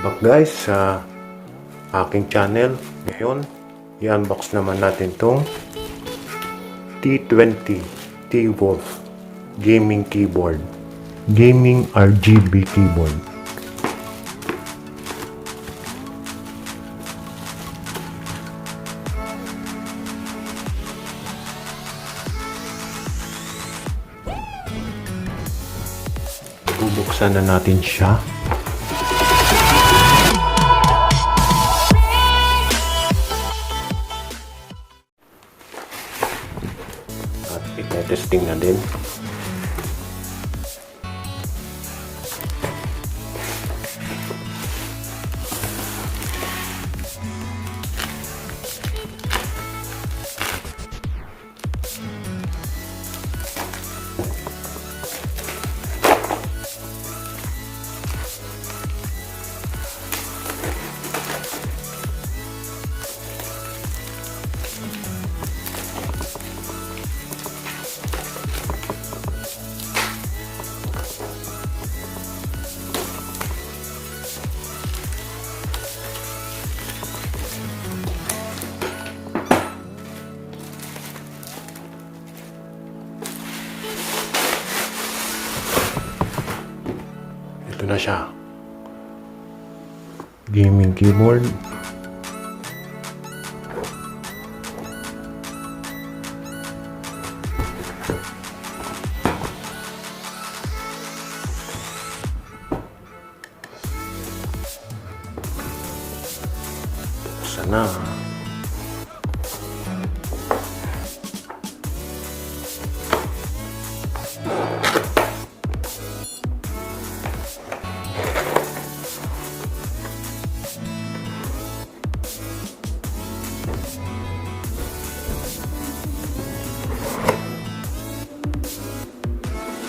back guys sa aking channel. Ngayon, i-unbox naman natin tong T20 T-Wolf gaming keyboard. Gaming RGB keyboard. Bubuksan na natin siya. At ite-testing na din. Ito na siya. Gaming keyboard. Sana.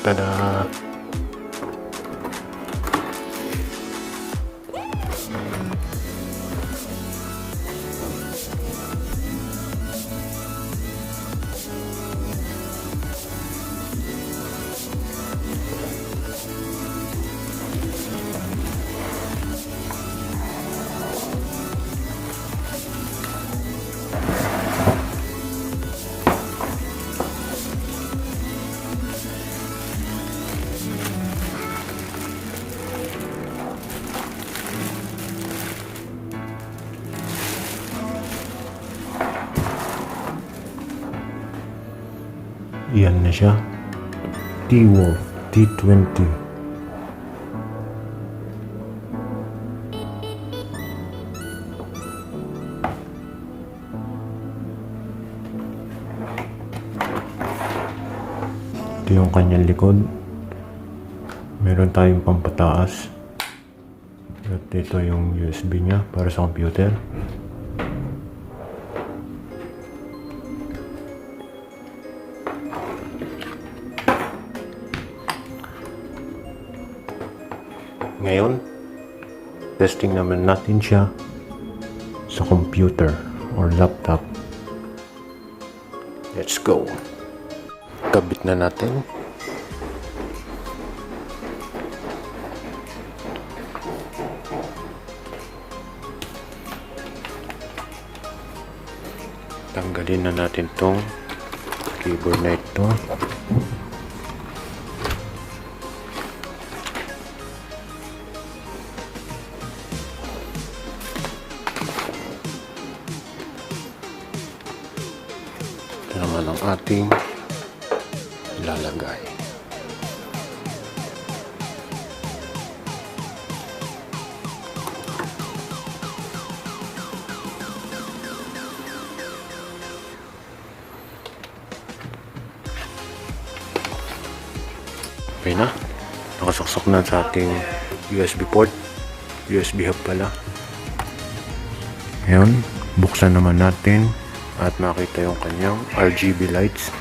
Tada! Yan na siya. T-Wolf T20. Ito yung kanyang likod. Meron tayong pampataas. At ito yung USB niya para sa computer. Ngayon, testing naman natin siya sa computer or laptop. Let's go! Kabit na natin. Tanggalin na natin tong keyboard na ito. Ito naman ang ating ilalagay. Okay na. Nakasaksak na sa ating USB port. USB hub pala. Ngayon, buksan naman natin at makita yung kanyang RGB lights.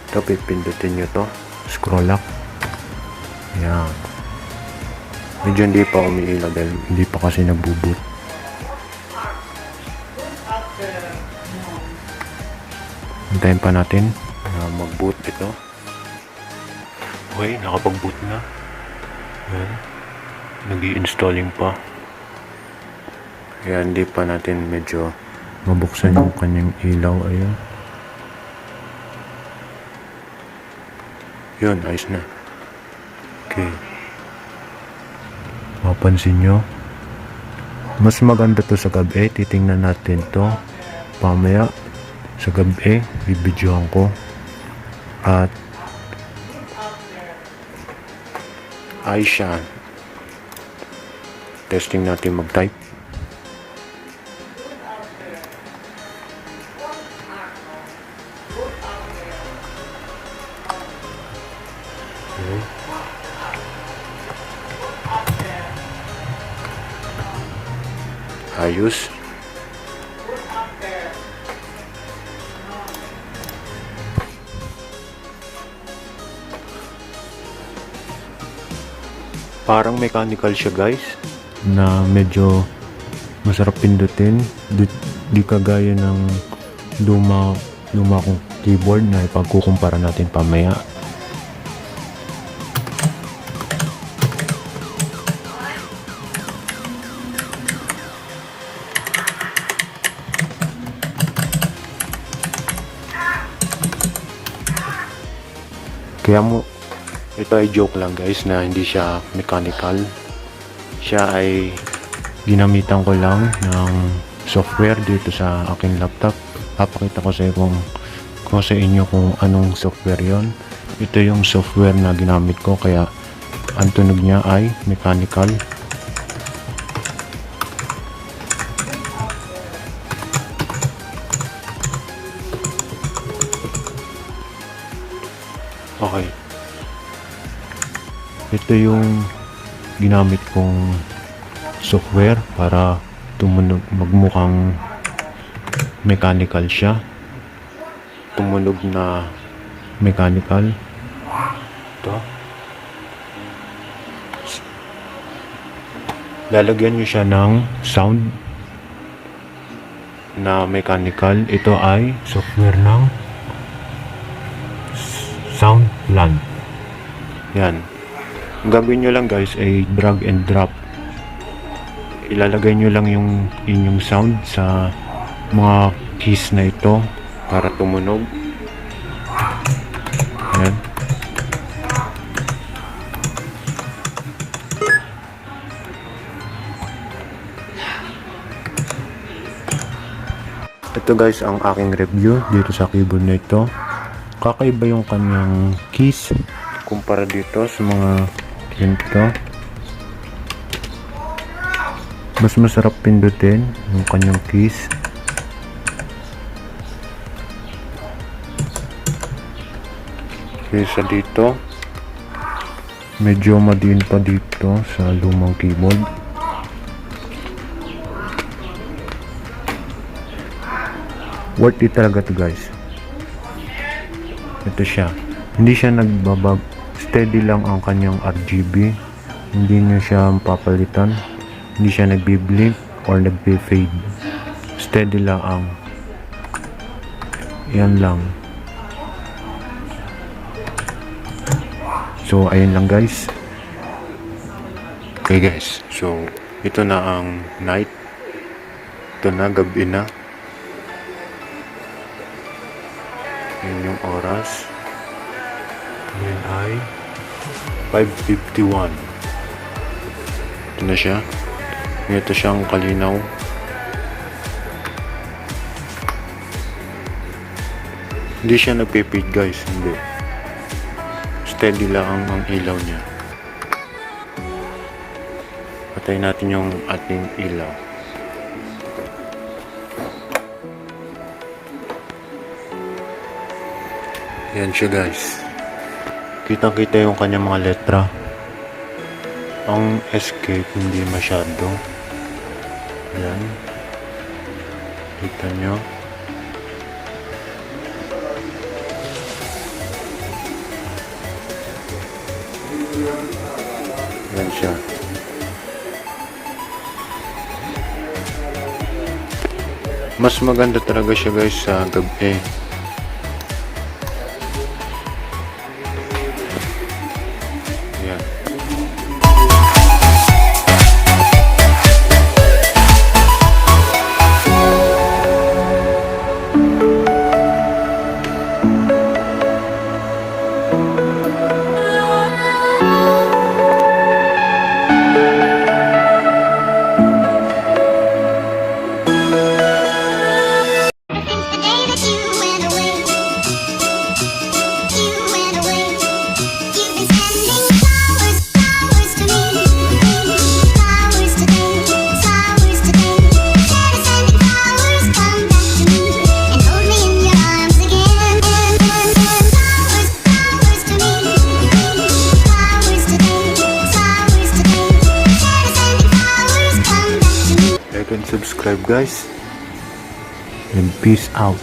Ito, pipindutin nyo to. Scroll lock. Ayan. Medyo hindi pa umiilaw dahil hindi pa kasi nagbo-boot. Hintayin pa natin na mag-boot ito. Okay, nakapag-boot na. Ayan. Nag-i-installing pa. Kaya hindi pa natin medyo mabuksan yung kanyang ilaw. Ayan. Yun, ayos na. Okay. Mapansin nyo, mas maganda to sa gabi. Titingnan natin to pamaya sa gabi. Bibidyohan ko. At ayos siya. Testing natin mag-type. Okay. Ayos. Parang mechanical siya guys, na medyo masarap pindutin. Di kagaya ng luma kong keyboard na ipagkukumpara natin pamaya. Kaya mo, ito ay joke lang guys na hindi siya mechanical. Siya ay ginamitan ko lang ng software dito sa aking laptop. Papakita ko sa inyo kung anong software yon. Ito yung software na ginamit ko, kaya ang tunog niya ay mechanical. Okay. Ito yung ginamit kong software para tumunog, magmukhang mechanical siya. Tumunog na mechanical. Ito. Lalagyan nyo siya ng sound na mechanical. Ito ay software ng Soundplan. Yan. Ang gagawin nyo lang guys ay drag and drop. Ilalagay nyo lang yung inyong sound sa mga keys na ito para tumunog. Yan. Ito guys ang aking review dito sa keyboard na ito. Kakaiba yung kanyang keys kumpara dito sa mga ganito. Mas masarap pindutin yung kanyang keys. Kaysa dito, medyo madiin pa dito sa lumang keyboard. Worth it talaga to guys. Ito siya. Hindi siya nagbabag. Steady lang ang kanyang RGB. Hindi niya siya papalitan. Hindi siya nagbi-blink or nagbi-fade. Steady lang ang yan lang. So, ayun lang guys. Okay guys. So, ito na ang night. Ito na, gabi na. Yun yung oras. Ngayon ay 5:51. Ito na siya. Ito siyang kalinaw. Hindi siya nagpipid guys. Hindi. Steady lang ang ilaw niya. Patayin natin yung ating ilaw. Yan siya guys. Kitang-kita yung kanyang mga letra. Ang escape hindi masyado. Yan. Kita nyo. Yan siya. Mas maganda talaga siya guys sa gabi. subscribe guys. And peace out.